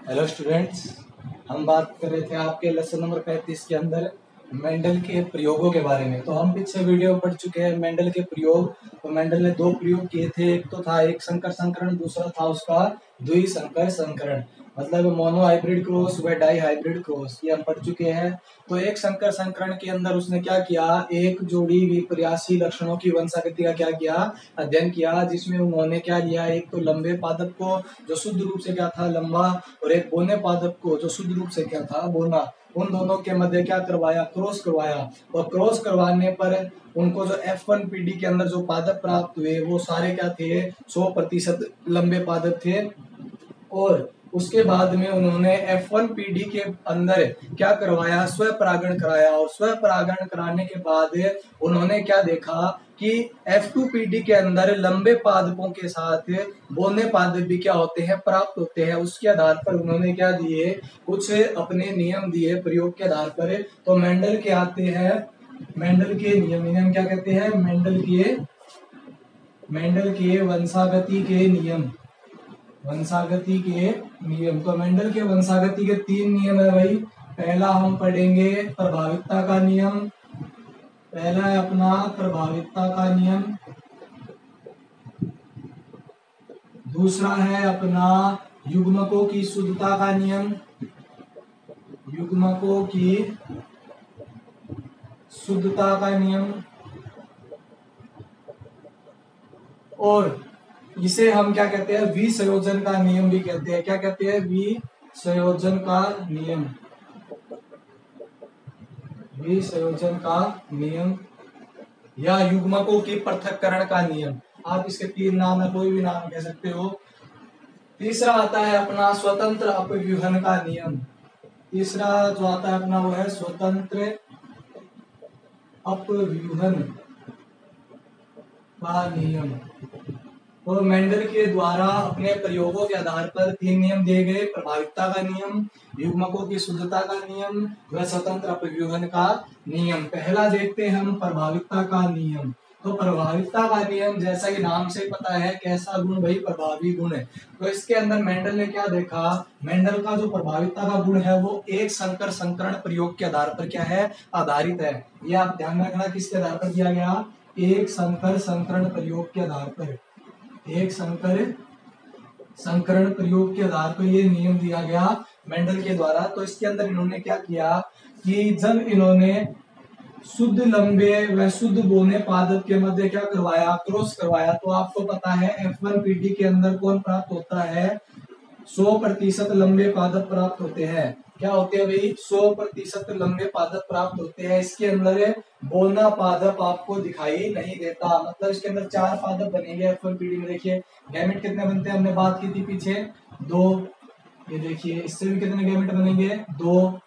Hello students, हम बात कर रहे थे आपके लेसन नंबर 35 के अंदर मेंडल के प्रयोगों के बारे में। तो हम पीछे वीडियो पढ़ चुके हैं मेंडल के प्रयोग। तो मेंडल ने दो प्रयोग किए थे, एक तो था एक संकर संकरण, दूसरा था उसका द्विसंकर संकरण, मतलब मोनो हाइब्रिड क्रॉस व डाई हाइब्रिड क्रॉस, ये हम पढ़ चुके हैं। तो एक संकर संकरण के अंदर उसने क्या किया, एक जोड़ी विपर्यासी लक्षणों की वंशागति का क्या किया, अध्ययन किया, जिसमें उन्होंने क्या लिया, एक तो लंबे पादप को जो शुद्ध रूप से क्या था लंबा, और एक बोने पादप को जो शुद्ध रूप से क्या था बोना, उन दोनों के मध्य क्या करवाया, क्रॉस करवाया। और क्रॉस करवाने पर उनको जो F1PD के अंदर जो पादप प्राप्त हुए वो सारे क्या थे, 100% लंबे पादप थे। और उसके बाद में उन्होंने F1PD के अंदर क्या करवाया, स्वपरागण कराया। और स्वपरागण कराने के बाद उन्होंने क्या देखा कि F2PD के अंदर लंबे पादपों के साथ बोने पादप भी क्या होते हैं, प्राप्त होते हैं। उसके आधार पर उन्होंने क्या दिए, कुछ अपने नियम दिए प्रयोग के आधार पर। तो मेंडल के आते हैं, मेंडल के नियम, इन्हें क्या कहते हैं, मेंडल के वंशागति के नियम, वंशागति के नियम। तो मेंडल के वंशागति के 3 नियम है भाई। पहला हम पढ़ेंगे प्रभावितता का नियम, पहला है अपना प्रभावितता का नियम, दूसरा है अपना युग्मकों की शुद्धता का नियम, युग्मकों की शुद्धता का नियम, और इसे हम क्या कहते हैं, विसंयोजन का नियम भी कहते हैं। क्या कहते हैं, विसंयोजन का नियम, विसंयोजन का नियम या युग्मकों की पृथक्करण का नियम। आप इसके 3 नाम है, कोई भी नाम कह सकते हो। तीसरा आता है अपना स्वतंत्र अपव्यूहन का नियम, तीसरा जो आता है अपना वो है स्वतंत्र अपव्यूहन का नियम। तो मेंडल के द्वारा अपने प्रयोगों के आधार पर 3 नियम दिए गए, प्रभावितता का नियम, युग्मकों की शुद्धता का नियम व स्वतंत्र अपव्यूहन का नियम। पहला देखते हैं हम प्रभावितता का नियम। तो प्रभावितता का नियम जैसा कि नाम से पता है, कैसा गुण भाई, प्रभावी गुण है। तो इसके अंदर मेंडल ने क्या देखा, मेंडल का जो प्रभावितता का गुण है वो एक संकर संकरण प्रयोग के आधार पर क्या है, आधारित है। ये आप ध्यान रखना, किसके आधार पर किया गया, एक संकर संकरण प्रयोग के आधार पर, एक संकर संकरण प्रयोग के आधार पर ये नियम दिया गया मेंडल के द्वारा। तो इसके अंदर इन्होंने क्या किया कि जब इन्होंने शुद्ध लंबे व शुद्ध बोने पादप के मध्य क्या करवाया, क्रॉस करवाया। तो आपको पता है F1PD के अंदर कौन प्राप्त होता है, 100% लंबे पादप प्राप्त होते हैं। क्या होते हैं भाई, 100% लंबे पादप प्राप्त होते हैं। इसके अंदर बोना पादप आपको दिखाई नहीं देता, मतलब इसके अंदर 4 पादप बनेंगे F1PD में। देखिए गैमेट कितने बनते हैं, हमने बात की थी पीछे, 2। ये देखिए इससे भी कितने गैमेट बनेंगे, 2,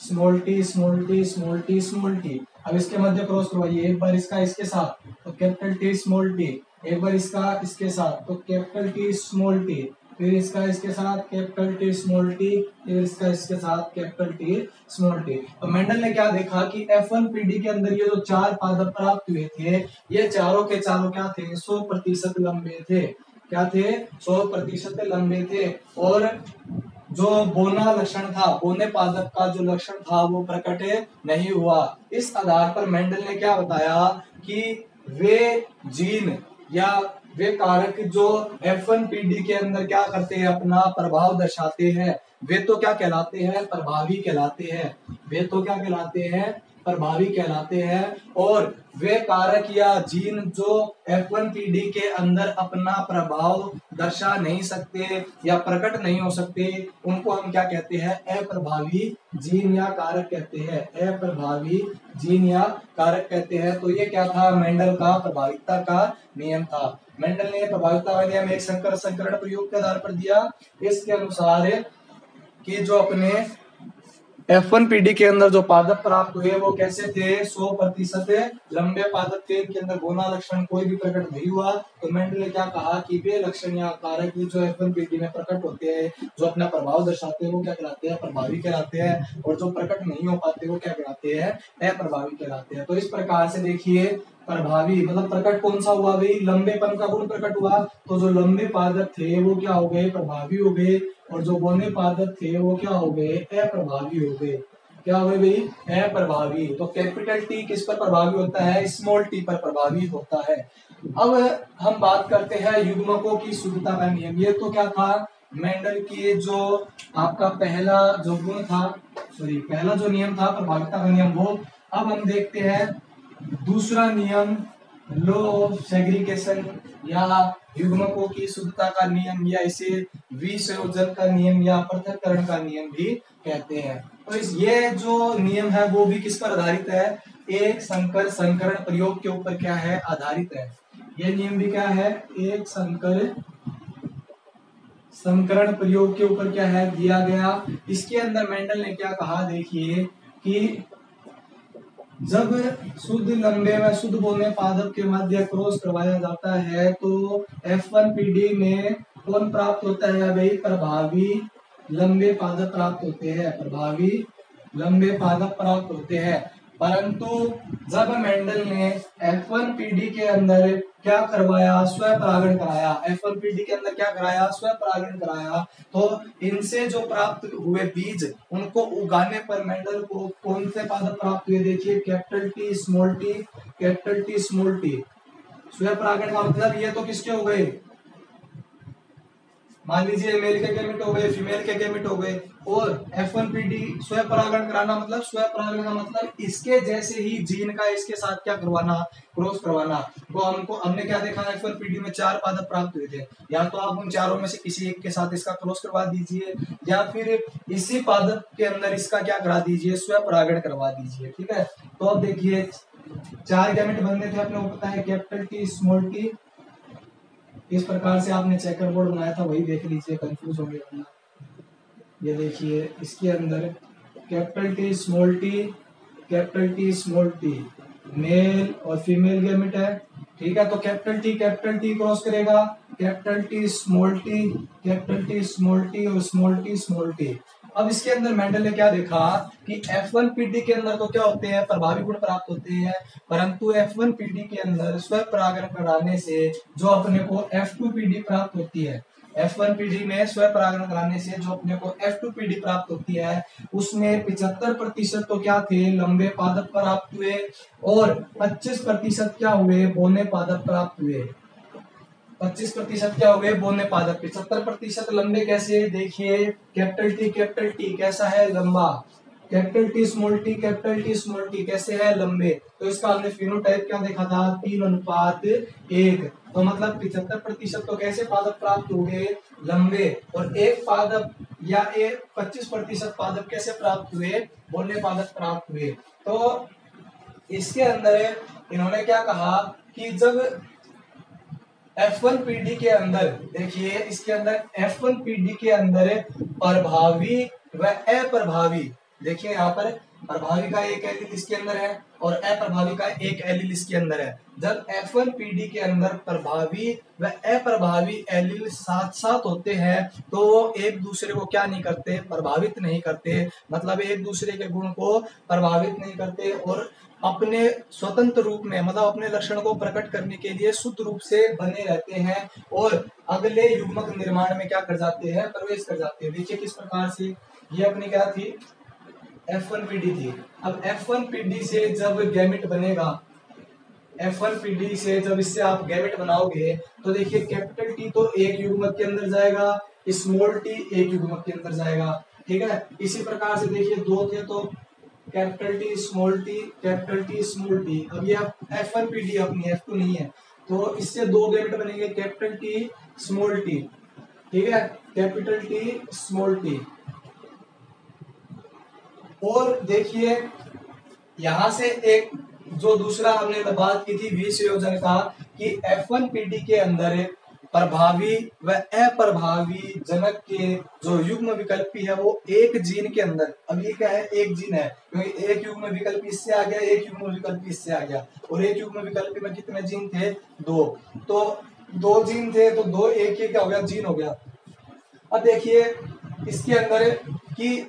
small t small t small t small t. अब इसके मध्य क्रॉस करवाइए, एक बार इसका इसके साथ तो कैपिटल टी स्मॉल टी, एक बार इसका इसके साथ तो कैपिटल टी स्मॉल टी, फिर इसका इसके साथ कैपिटल टी स्मॉल टी, फिर इसका इसके साथ कैपिटल टी स्मॉल टी। तो मेंडल ने क्या देखा कि F1PD के अंदर ये जो 4 पादप प्राप्त हुए थे, ये चारों के चारों क्या थे, 100% लंबे थे। क्या थे, 100% लंबे थे। और जो बोना लक्षण था, बोने पादप का जो लक्षण था वो प्रकट नहीं हुआ। इस आधार पर मेंडल ने क्या बताया कि वे जीन या वे कारक जो F1PD के अंदर क्या करते हैं, अपना प्रभाव दर्शाते हैं, वे तो क्या कहलाते हैं, प्रभावी कहलाते हैं। वे तो क्या कहलाते हैं, प्रभावी कहलाते हैं। और वे कारक या जीन जो F1PD के अंदर अपना प्रभाव दर्शा नहीं सकते या प्रकट नहीं हो सकते, उनको हम क्या कहते हैं, अप्रभावी जीन या कारक कहते हैं, अप्रभावी जीन या कारक कहते हैं। तो ये क्या था, मेंडल का प्रभावितता का नियम था। मेंडल ने प्रभावितता का नियम एक संकर संकरण प्रयोग के आधार पर दिया। इसके अनुसार कि जो अपने F1PD के अंदर जो पादप प्राप्त हुए वो कैसे थे, 100% लंबे पादप थे, इनके अंदर बोना लक्षण कोई भी प्रकट नहीं हुआ। तो मेंडल ने क्या कहा कि वे लक्षण या कारक जो F1PD में प्रकट होते हैं, जो अपना प्रभाव दर्शाते हैं, वो क्या कहलाते हैं, प्रभावी कहलाते हैं। और जो प्रकट नहीं हो पाते वो क्या कहलाते हैं, अप्रभावी कहलाते हैं। तो इस प्रकार से देखिए, प्रभावी मतलब प्रकट कौन सा हुआ भाई, लंबेपन का गुण प्रकट हुआ। तो जो लंबे पादप थे वो क्या हो गए, प्रभावी हो गए। और जो बोने पादप थे वो क्या हो गए, अप्रभावी हो गए। क्या हो गए भाई, अप्रभावी। तो कैपिटल टी किस पर प्रभावी होता है, स्मॉल टी पर प्रभावी होता है। अब हम बात करते हैं युग्मकों की शुद्धता का नियम। ये तो क्या था, मेंडल के जो आपका पहला जो गुण था, सॉरी पहला जो नियम था प्रभाविता का नियम, वो। अब हम देखते हैं दूसरा नियम, लॉ ऑफ सेग्रीगेशन या युग्मकों की शुद्धता का नियम, या इसे विसंयोजन का नियम या पृथक्करण का नियम भी कहते हैं। तो इस ये जो नियम है वो भी किस पर आधारित है, एक संकर संकरण प्रयोग के ऊपर क्या है, आधारित है। ये नियम भी क्या है, एक संकर संकरण प्रयोग के ऊपर क्या है, दिया गया। इसके अंदर मेंडल ने क्या कहा, देखिए कि जब शुद्ध लंबे व शुद्ध बोने पादप के मध्य क्रॉस करवाया जाता है तो F1PD में कौन प्राप्त होता है भाई, प्रभावी लंबे पादप प्राप्त होते हैं, प्रभावी लंबे पादप प्राप्त होते हैं। परंतु जब मेंडल ने F1PD के अंदर क्या करवाया, स्वपरागण कराया, F1PD के अंदर क्या कराया, स्वपरागण कराया, तो इनसे जो प्राप्त हुए बीज उनको उगाने पर मेंडल को कौन से पादप प्राप्त हुए, देखिए capital t small t, capital t small T. स्वपरागण का मतलब ये तो किसके हो गए, मान लीजिए मेल के गैमेट हो गए, फीमेल के गैमेट हो गए। और F1PD स्वपरागण कराना मतलब, स्वपरागण का मतलब इसके जैसे ही जीन का इसके साथ क्या करवाना, क्रॉस करवाना। तो हमने क्या देखा, F1PD में 4 पादप प्राप्त हुए थे, या तो आप उन चारों में से किसी एक के साथ इसका क्रॉस करवा दीजिए, या फिर इसी पादप के अंदर इसका क्या करा दीजिए, स्वपरागण करवा दीजिए। ठीक है, तो अब देखिए 4 गैमेट बनने थे, अपने को पता है कैपिटल टी स्मॉल टी। इस प्रकार से आपने चेकर बोर्ड बनाया था, वही देख लीजिए, कंफ्यूज हो गया। ये देखिए इसके अंदर capital t small t, capital t small t, male और फीमेल गैमेट है। ठीक है, तो कैपिटल टी क्रॉस करेगा, capital t small t, capital t small t और स्मॉल टी स्मॉल टी। अब इसके अंदर मेंडल ने क्या देखा कि F1PD के अंदर तो क्या होते हैं, प्रभावी गुण प्राप्त होते हैं, परंतु F1PD के अंदर स्वपरागण कराने से जो अपने को F2PD प्राप्त होती है, F1PD में स्वपरागण कराने से जो अपने को F2PD प्राप्त होती है, उसमें 75% तो क्या थे, लंबे पादप प्राप्त हुए, और 25% क्या हुए, बोने पादप प्राप्त हुए। 25% क्या हो गए, बोने पादप। 75% लंबे कैसे, देखिए कैपिटल टी कैसा है, लंबा, capital t small t, capital t small T कैसे है, लंबे। तो इसका हमने फिनोटाइप क्या देखा था, 3:1। तो मतलब 75% तो कैसे पादप प्राप्त हो गए, लंबे, और एक पादप या एक 25% पादप कैसे प्राप्त हुए, बोने पादप प्राप्त हुए। तो इसके अंदर इन्होंने क्या कहा कि जब F1PD के अंदर, देखिए इसके अंदर F1PD के अंदर प्रभावी व अप्रभावी, देखिए यहाँ पर प्रभावी का एक एलील इसके अंदर है और अप्रभावी का एक एलील इसके अंदर है। जब F1PD के अंदर प्रभावी व अप्रभावी एलील साथ साथ होते हैं तो वो एक दूसरे को क्या नहीं करते, प्रभावित नहीं करते, मतलब एक दूसरे के गुण को प्रभावित नहीं करते, और अपने स्वतंत्र रूप में, मतलब अपने लक्षण को प्रकट करने के लिए शुद्ध रूप से बने रहते हैं, और अगले युग्मक निर्माण में क्या कर जाते हैं, प्रवेश कर जाते हैं। देखिए किस प्रकार से, ये अपनी क्या थी, F1PD थी। अब F1PD से जब गैमेट बनेगा, F1PD से जब इससे आप गैमेट बनाओगे तो देखिए कैपिटल टी तो एक युग्मक के अंदर जाएगा, स्मॉल टी एक युग्मक के अंदर जाएगा। ठीक है, इसी प्रकार से देखिए 2 थे तो capital t small t, capital t small t. अब ये F1PD अपनी F2 नहीं है, तो इससे 2 गैमेट बनेंगे, कैपिटल टी स्मॉल टी। ठीक है, कैपिटल टी स्मॉल टी। और देखिए यहां से एक जो दूसरा हमने बात की थी विसंयोजन का, कि F1PD के अंदर प्रभावी व अप्रभावी जनक के जो युग्म विकल्पी है वो एक जीन के अंदर, अब ये क्या है, एक जीन है, क्योंकि एक युग्म विकल्पी इससे आ गया, एक युग्म विकल्पी इससे आ गया, और एक युग्म विकल्पी में कितने जीन थे, 2। तो 2 जीन थे तो 2 एक क्या हो गया, जीन हो गया। अब देखिए इसके अंदर कि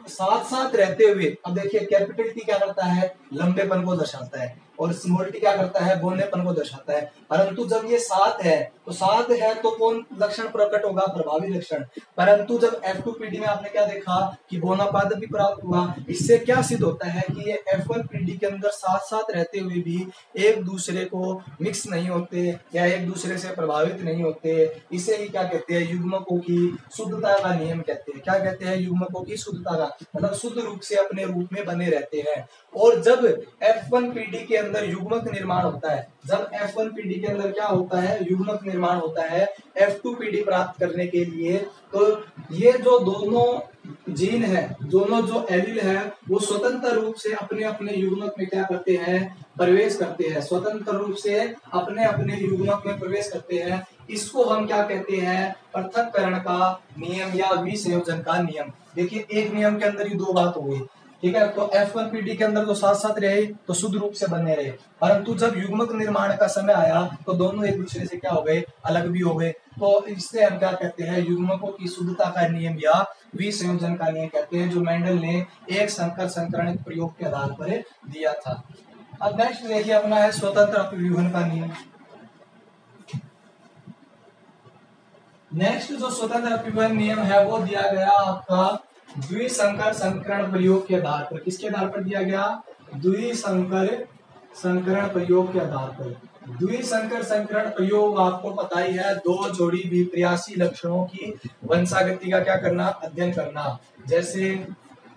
साथ साथ रहते हुए, अब देखिए कैपिटल टी क्या करता है, लंबेपन को दर्शाता है, और स्मॉल टी क्या करता है, बौनेपन को दर्शाता है। परंतु जब ये 7 है तो 7 है तो कौन लक्षण प्रकट होगा, प्रभावी लक्षण। परंतु जब F2PD में आपने क्या देखा कि बौना पादप भी प्राप्त हुआ। इससे क्या सिद्ध होता है कि ये F1PD के अंदर साथ साथ रहते हुए भी एक दूसरे को मिक्स नहीं होते या एक दूसरे से प्रभावित नहीं होते। इसे ही क्या कहते हैं, युग्मकों की शुद्धता का नियम कहते हैं। क्या कहते हैं, युग्मकों की शुद्धता का मतलब शुद्ध रूप से अपने रूप में बने रहते हैं। और जब F1PD के अंदर युग्मक निर्माण होता है, जब F1PD के अंदर क्या होता है, युग्मक निर्माण होता है F2PD प्राप्त करने के लिए, तो ये जो दोनों जीन है, दोनों जो एलील है, वो स्वतंत्र रूप से अपने अपने युग्मक में क्या करते हैं, प्रवेश करते हैं। स्वतंत्र रूप से अपने अपने युग्मक में प्रवेश करते हैं। इसको हम क्या कहते हैं, पृथक्करण का नियम या विसंयोजन का नियम। देखिए एक नियम के अंदर ही दो बात हो गई, ठीक है। तो F1PD के अंदर तो साथ साथ रहे तो शुद्ध रूप से बने रहे, परंतु जब युग्मक निर्माण का समय आया तो दोनों एक दूसरे से क्या हो गए, अलग भी हो गए। तो इससे हम क्या कहते हैं, युग्मकों की शुद्धता का नियम या विसंयोजन का नियम कहते हैं, जो मेंडल ने एक संकर संकरण प्रयोग के आधार पर दिया था। अब नेक्स्ट देखिए अपना है स्वतंत्र अपव्यूहन का नियम। नेक्स्ट जो स्वतंत्र अपव्यूहन नियम है वो दिया गया आपका द्विसंकर संकरण प्रयोग के आधार पर। किसके आधार पर दिया गया, द्विसंकर संकरण प्रयोग के आधार पर। द्विसंकर संकरण प्रयोग आपको पता ही है, दो जोड़ी विपर्यासी लक्षणों की वंशागति का क्या करना, अध्ययन करना। जैसे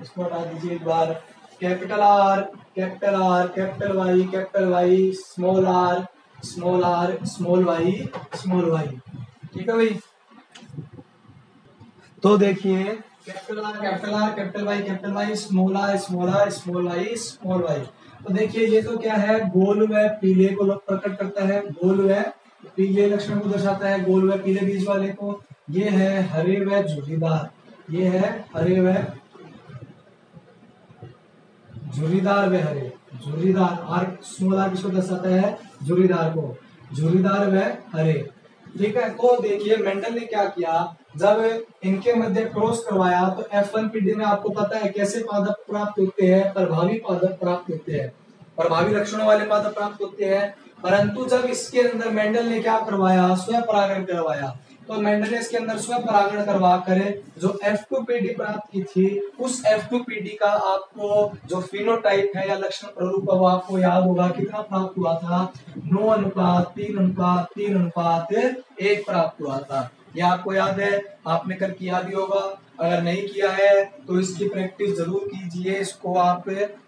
इसको हटा दीजिए एक बार, capital are capital are capital Y small R small Y small Y. ठीक है भाई। तो देखिए capital are capital Y small R small Y. तो देखिए ये तो क्या है, गोल व पीले को प्रकट करता है, गोल व पीले लक्षण को दर्शाता है, गोल व पीले बीज वाले को। ये है हरे व झुर्रीदार, ये है हरे व झुर्रीदार व हरे, झुर्रीदार आर स्मॉल आर किसको दर्शाता है, झुर्रीदार को, झुर्रीदार व हरे। ठीक है। तो देखिए मेंडल ने क्या किया, जब इनके मध्य क्रॉस करवाया तो F1PD में आपको पता है कैसे पादप प्राप्त होते हैं, प्रभावी पादप प्राप्त होते हैं, प्रभावी लक्षणों वाले पादप प्राप्त होते हैं। परंतु जब इसके अंदर मेंडल ने क्या करवाया, स्वयं परागण करवाया। तो मेंडल ने इसके अंदर स्वयं परागण करवा कर जो F2PD प्राप्त की थी, उस F2PD का आपको जो फिनोटाइप है या लक्षण प्ररूप है वो आपको याद होगा, कितना प्राप्त हुआ था, 9:3:3:1 प्राप्त हुआ था। यह आपको याद है, आपने कर किया भी होगा। अगर नहीं किया है तो इसकी प्रैक्टिस जरूर कीजिए, इसको आप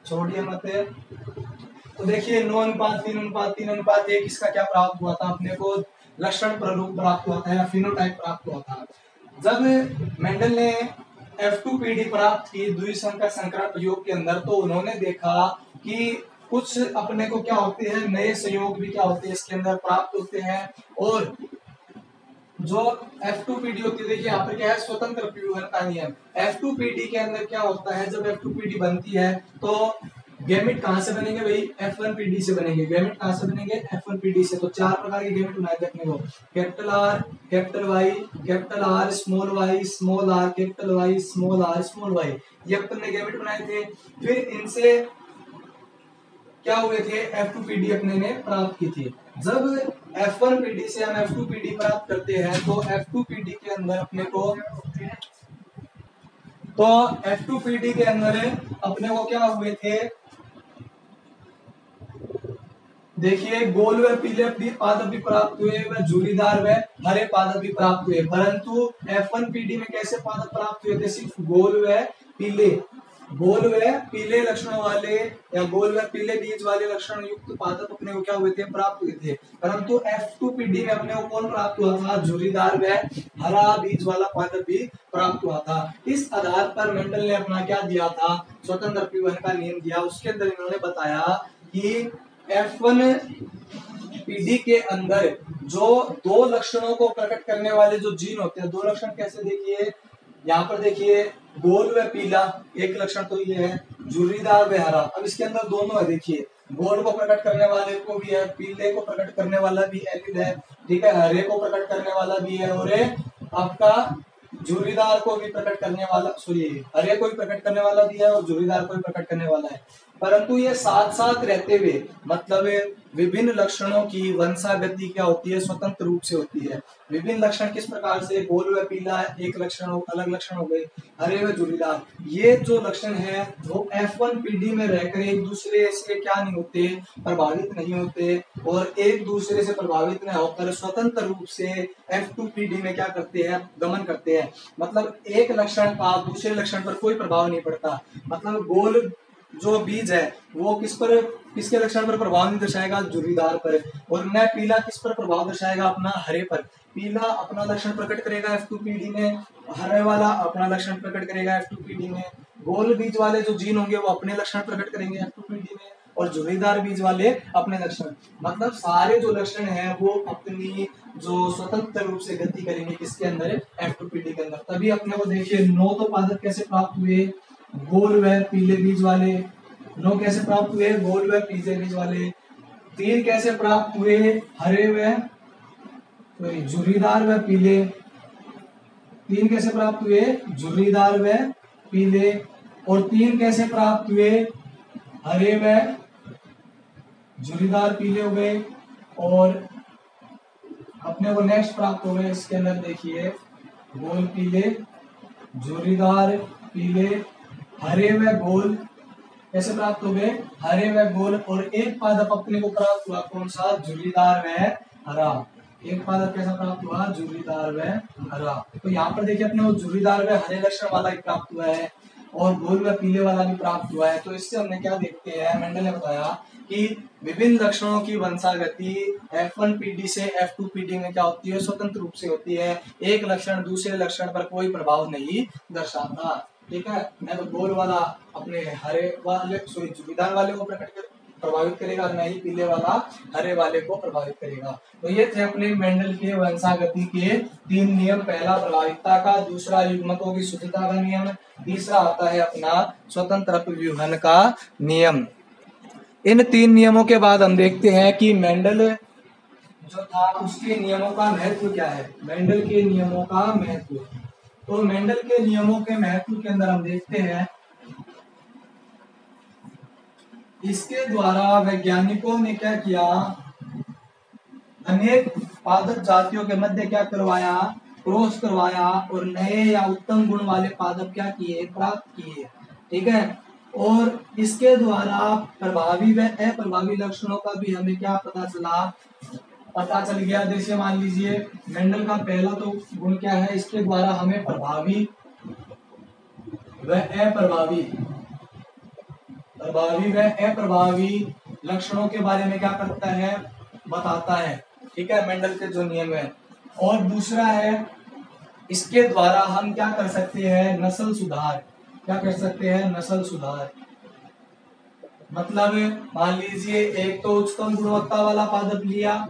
छोड़िए मत। तो देखिए 9:3:3:1 इसका क्या प्राप्त हुआ था, अपने को लक्षण प्ररूप प्राप्त हुआ था या फिनोटाइप प्राप्त हुआ था। जब मेंडल ने F2PD प्राप्त की द्विसंकर संकरण प्रयोग के अंदर, तो उन्होंने देखा कि कुछ अपने को क्या होते हैं, नए संयोग भी क्या होते हैं इसके अंदर प्राप्त होते हैं। और जो F2PD होती है, देखिए यहाँ पर क्या है, स्वतंत्र अपव्यूहन का नियम। F2PD के अंदर क्या होता है, जब F2PD बनती है तो गैमेट कहाँ से बनेंगे भाई, F1PD से बनेंगे। गैमेट कहाँ से बनेंगे, F1PD से। तो चार प्रकार के गैमेट बनाए थे अपने को, capital are capital y capital r small r capital Y small y, ये अपन ने गैमेट बनाए थे। फिर इनसे क्या हुए थे, F2PD अपने ने प्राप्त की थी। जब F1PD से हम F2PD प्राप्त करते हैं तो F2PD के अंदर अपने को F2PD के अंदर अपने को क्या हुए थे, देखिए गोल व पीले पादप भी प्राप्त हुए, व झुर्रीदार व हरे पादप भी प्राप्त हुए। परंतु F1PD में कैसे पादप प्राप्त हुए थे, सिर्फ गोल व पीले लक्षणों वाले या गोल व पीले बीज वाले लक्षण युक्त पादप अपने को क्या हुए थे, प्राप्त हुए थे। परंतु F2PD में अपने को कौन प्राप्त हुआ था, झुर्रीदार व हरा बीज वाला पादप भी प्राप्त हुआ था। इस आधार पर मेंडल ने अपना क्या दिया था, स्वतंत्र अपव्यूहन का नियम दिया। उसके अंदर इन्होंने बताया कि F1PD के अंदर जो दो लक्षणों को प्रकट करने वाले जो जीन होते हैं, दो लक्षण कैसे, देखिए यहाँ पर देखिए गोल व पीला एक लक्षण तो ये है, झुर्रीदार व हरा। अब इसके अंदर दोनों है, देखिए गोल को प्रकट करने वाले को भी है, पीले को प्रकट करने वाला भी एलिल है, ठीक है, हरे को प्रकट करने वाला भी है, और आपका झुर्रीदार को भी प्रकट करने वाला, सॉरी हरे को भी प्रकट करने वाला भी है और झुर्रीदार को भी प्रकट करने वाला है। परंतु ये साथ साथ रहते हुए मतलब विभिन्न लक्षणों की वंशागति क्या होती है, स्वतंत्र रूप से होती है। विभिन्न लक्षण किस प्रकार से, गोल व पीला एक लक्षण अलग लक्षण हो गए, हरे व झुर्रीदार, ये जो लक्षण है वो F1 पीढ़ी में रहकर एक दूसरे से क्या नहीं होते, प्रभावित नहीं होते, और एक दूसरे से प्रभावित न होकर स्वतंत्र रूप से F2 पीढ़ी में क्या करते हैं, गमन करते हैं। मतलब एक लक्षण का दूसरे लक्षण पर कोई प्रभाव नहीं पड़ता। मतलब गोल जो बीज है वो किसके लक्षण पर प्रभाव नहीं दर्शाएगा, झुर्रीदार पर, और न पीला किस पर प्रभाव दर्शाएगा, अपना हरे पर। पीला अपना लक्षण प्रकट करेगा F2 पीढ़ी में, हरे वाला अपना लक्षण प्रकट करेगा F2 पीढ़ी में, गोल बीज वाले जो जीन होंगे वो अपने लक्षण प्रकट करेंगे F2 पीढ़ी में, और झुर्रीदार बीज वाले अपने लक्षण। मतलब सारे जो लक्षण हैं वो अपनी जो स्वतंत्र रूप से गति करेंगे किसके अंदर, F2 पीढ़ी के अंदर। तभी अपने को देखिए 9 तो पादप कैसे प्राप्त हुए, गोल व पीले बीज वाले। 9 कैसे प्राप्त हुए, गोल व पीले बीज वाले। 3 कैसे प्राप्त हुए, हरे व झुर्रीदार व पीले। 3 कैसे प्राप्त हुए, झुर्रीदार व पीले। और 3 कैसे प्राप्त हुए, हरे व झुर्रीदार पीले हो गए। और अपने को नेक्स्ट प्राप्त हो गए इसके अंदर देखिए, गोल पीले, झुर्रीदार पीले, हरे व गोल कैसे प्राप्त हो गए, हरे व गोल। और एक पादप अपने को प्राप्त हुआ कौन सा, झुर्रीदार व हरा। एक पादप कैसा प्राप्त हुआ, झुर्रीदार व हरा। तो यहाँ पर देखिए अपने को झुर्रीदार व हरे लक्षण वाला भी प्राप्त हुआ है और गोल व पीले वाला भी प्राप्त हुआ है। तो इससे हमने क्या देखते हैं, मेंडल ने बताया कि विभिन्न लक्षणों की वंशागति F1 पीढ़ी से F2 पीढ़ी में क्या होती है, स्वतंत्र रूप से होती है। एक लक्षण दूसरे लक्षण पर कोई प्रभाव नहीं दर्शाता। ठीक है, न तो गोल वाला अपने हरे वाले झुर्रीदार वाले को प्रभावित करेगा, न ही पीले वाला हरे वाले को प्रभावित करेगा। तो ये थे अपने मेंडल के वंशागति के 3 नियम। पहला प्रभाविता का, दूसरा युग्मकों की शुद्धता का नियम, तीसरा आता है अपना स्वतंत्र अपव्यूहन का नियम। इन 3 नियमों के बाद हम देखते हैं कि मेंडल जो था उसके नियमों का महत्व क्या है। मेंडल के नियमों का महत्व, तो मेंडल के नियमों के महत्व के अंदर हम देखते हैं इसके द्वारा वैज्ञानिकों ने क्या किया, अनेक पादप जातियों के मध्य क्या करवाया, क्रॉस करवाया, और नए या उत्तम गुण वाले पादप क्या किए, प्राप्त किए। ठीक है, और इसके द्वारा प्रभावी व अप्रभावी लक्षणों का भी हमें क्या पता चल गया। जैसे मान लीजिए मेंडल का पहला तो गुण क्या है, इसके द्वारा हमें प्रभावी व अप्रभावी लक्षणों के बारे में क्या करता है, बताता है। ठीक है, मेंडल के जो नियम है। और दूसरा है, इसके द्वारा हम क्या कर सकते हैं, नस्ल सुधार। क्या कर सकते हैं, नस्ल सुधार। मतलब मान लीजिए एक तो उच्चतम गुणवत्ता वाला पादप लिया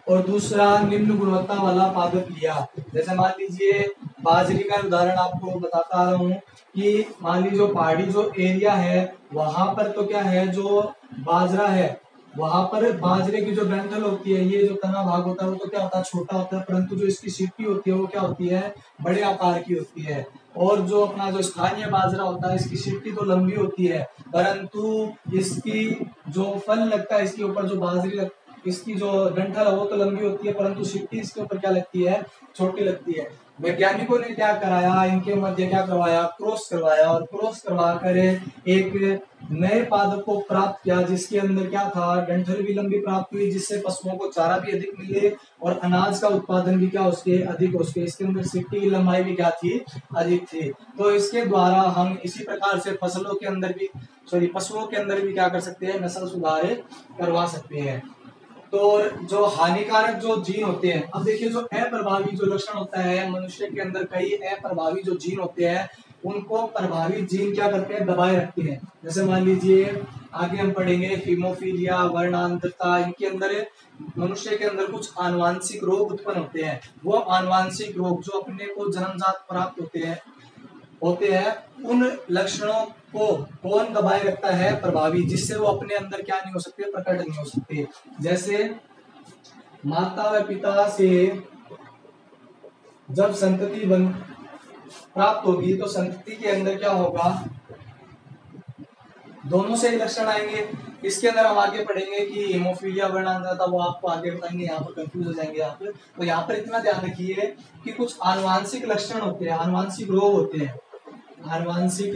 और दूसरा निम्न गुणवत्ता वाला पादप लिया। जैसे मान लीजिए बाजरी का उदाहरण आपको बताता रहा हूँ कि मान लीजिए जो पहाड़ी जो एरिया है वहां पर तो क्या है, जो बाजरा है वहां पर बाजरे की जो डंठल होती है, ये जो तना भाग होता है वो तो क्या होता है, छोटा होता है, परंतु जो इसकी सीटी होती है वो क्या होती है, बड़े आकार की होती है। और जो अपना जो स्थानीय बाजरा होता है इसकी सीटी तो लंबी होती है, परंतु इसकी जो फल लगता है, इसके ऊपर जो बाजरी इसकी जो डंठल है वो तो लंबी होती है, परंतु सीटी इसके ऊपर क्या लगती है, छोटी लगती है। वैज्ञानिकों ने क्या कराया, इनके मध्य क्या करवाया, क्रॉस करवाया, और क्रॉस करवा कर एक नए पादप को प्राप्त किया जिसके अंदर क्या था, डंठल भी लंबी प्राप्त हुई, जिससे पशुओं को चारा भी अधिक मिले और अनाज का उत्पादन भी क्या उसके अधिक हो सके। इसके अंदर सिट्टी की लंबाई भी क्या थी, अधिक थी। तो इसके द्वारा हम इसी प्रकार से फसलों के अंदर भी पशुओं के अंदर भी क्या कर सकते हैं, नस्ल सुधार करवा सकते हैं। तो जो हानिकारक जो जीन होते हैं, अब देखिए जो अप्रभावी जो लक्षण होता है मनुष्य के अंदर, कई अप्रभावी जो जीन होते हैं उनको प्रभावी जीन क्या करते हैं, दबाए रखते हैं। जैसे मान लीजिए आगे हम पढ़ेंगे हीमोफीलिया, वर्णांतरता, इनके अंदर मनुष्य के अंदर कुछ आनुवांशिक रोग उत्पन्न होते हैं। वो आनुवांशिक रोग जो अपने को जन्मजात प्राप्त होते हैं उन लक्षणों को कौन दबाए रखता है, प्रभावी, जिससे वो अपने अंदर क्या नहीं हो सकते, प्रकट नहीं हो सकते। जैसे माता व पिता से जब संतति प्राप्त होगी तो संतति के अंदर क्या होगा, दोनों से ही लक्षण आएंगे। इसके अंदर हम आगे पढ़ेंगे कि हेमोफीलिया वर्णांतता था, वो आपको आगे बताएंगे, यहाँ पर कंफ्यूज हो जाएंगे आप। तो यहाँ पर इतना ध्यान रखिए कि कुछ आनुवांशिक लक्षण होते हैं, आनुवांशिक रोग होते हैं, आनुवांशिक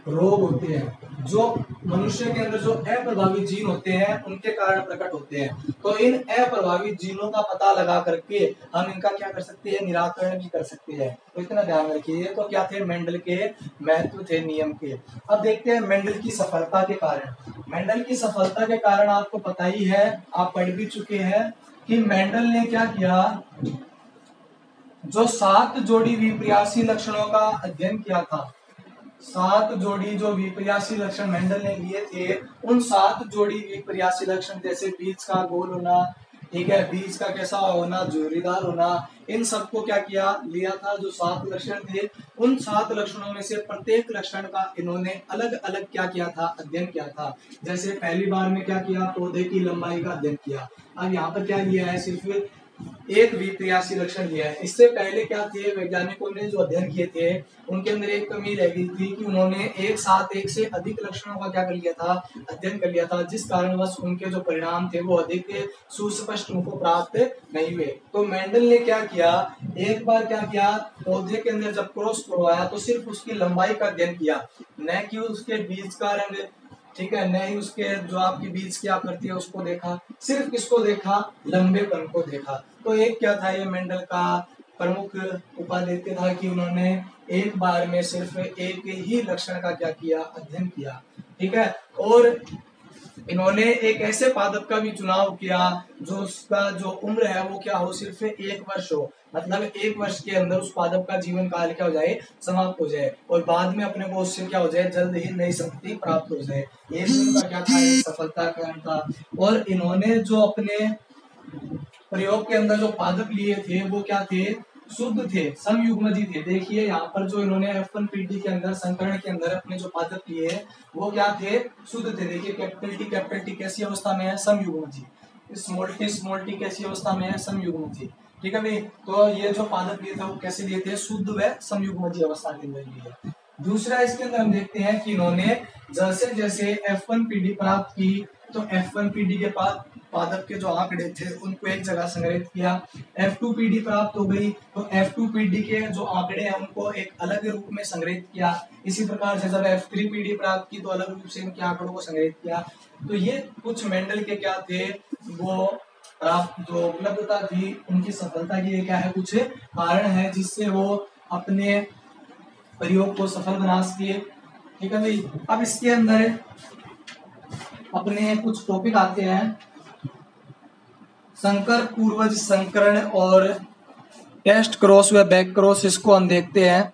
रोग होते हैं जो मनुष्य के अंदर जो अप्रभावित जीन होते हैं उनके कारण प्रकट होते हैं। तो इन अप्रभावित जीनों का पता लगा करके हम इनका क्या कर सकते हैं, निराकरण भी कर सकते हैं। तो इतना ध्यान रखिए। तो क्या थे मेंडल के महत्व थे नियम के। अब देखते हैं मेंडल की सफलता के कारण। मेंडल की सफलता के कारण आपको पता ही है, आप पढ़ भी चुके हैं कि मेंडल ने क्या किया, जो 7 जोड़ी विपर्यासी लक्षणों का अध्ययन किया था, 7 जोड़ी जो विपर्यासी लक्षण मेंडल ने लिए थे, उन 7 जोड़ी विपर्यासी लक्षण जैसे बीज का गोल होना, ठीक है, बीज का कैसा होना, झुर्रीदार होना, इन सबको क्या किया, लिया था। जो 7 लक्षण थे, उन 7 लक्षणों में से प्रत्येक लक्षण का इन्होंने अलग अलग क्या किया था, अध्ययन किया था। जैसे पहली बार में क्या किया, पौधे की लंबाई का अध्ययन किया। अब यहाँ पर क्या लिया है, सिर्फ एक विपर्यासी लक्षण लिया है। इससे पहले क्या थे, वैज्ञानिकों ने जो अध्ययन किए थे उनके अंदर एक कमी रह गई थी कि उन्होंने एक साथ एक से अधिक लक्षणों का क्या कर लिया था, अध्ययन कर लिया था, जिस कारणवश उनके जो परिणाम थे वो अधिक सुस्पष्ट उनको प्राप्त नहीं हुए। तो मेंडल ने क्या किया, एक बार क्या किया, पौधे के अंदर जब क्रॉस करवाया तो सिर्फ उसकी लंबाई का अध्ययन किया, न कि उसके बीज का रंग, ठीक है, नहीं उसके जो आपकी बीज की आकृति है उसको देखा, सिर्फ किसको देखा, लंबेपन को देखा। तो एक क्या था, ये मेंडल का प्रमुख उपादेय था कि उन्होंने एक बार में सिर्फ एक ही लक्षण का क्या किया, अध्ययन किया, ठीक है। और इन्होंने एक ऐसे पादप का भी चुनाव किया जो उसका जो उम्र है वो क्या हो, सिर्फ 1 वर्ष हो, मतलब 1 वर्ष के अंदर उस पादप का जीवन काल क्या हो जाए, समाप्त हो जाए, और बाद में अपने को उससे क्या हो जाए, जल्द ही नई संपत्ति प्राप्त हो जाए। ये उनका क्या था, सफलता का था। और इन्होंने जो अपने प्रयोग के अंदर जो पादप लिए थे वो क्या थे, शुद्ध थे, समयुग्मजी थे। देखिए यहाँ पर जो इन्होंने F1PD के अंदर संकरण के अंदर अपने जो पादप लिए हैं वो क्या थे, शुद्ध थे। देखिए कैपिटल टी कैसी अवस्था में है, समयुग्मजी। स्मॉल टी कैसी अवस्था में है, समयुग्मजी, ठीक है भाई। तो ये जो पादप लिए थे वो कैसे लिए थे, शुद्ध व समयुग्मजी अवस्था के अंदर लिए। दूसरा इसके अंदर हम देखते हैं कि इन्होंने जैसे जैसे F1PD प्राप्त की तो F1PD के पादप के जो आंकड़े थे उनको एक जगह संग्रहित किया। F2PD प्राप्त हो गई तो F2PD के जो आंकड़े हैं उनको एक अलग रूप में संग्रहित किया। इसी प्रकार से जब F3PD प्राप्त की तो अलग रूप से इनके आंकड़ों को संग्रहित किया। तो ये कुछ मेंडल के क्या थे, वो प्राप्त जो उपलब्धता थी, उनकी सफलता के लिए क्या है, कुछ कारण है जिससे वो अपने प्रयोग को सफल बना सके, ठीक है भाई। अब इसके अंदर अपने कुछ टॉपिक आते हैं, संकर पूर्वज संकरण और टेस्ट क्रॉस व बैक क्रॉस, इसको हम देखते हैं।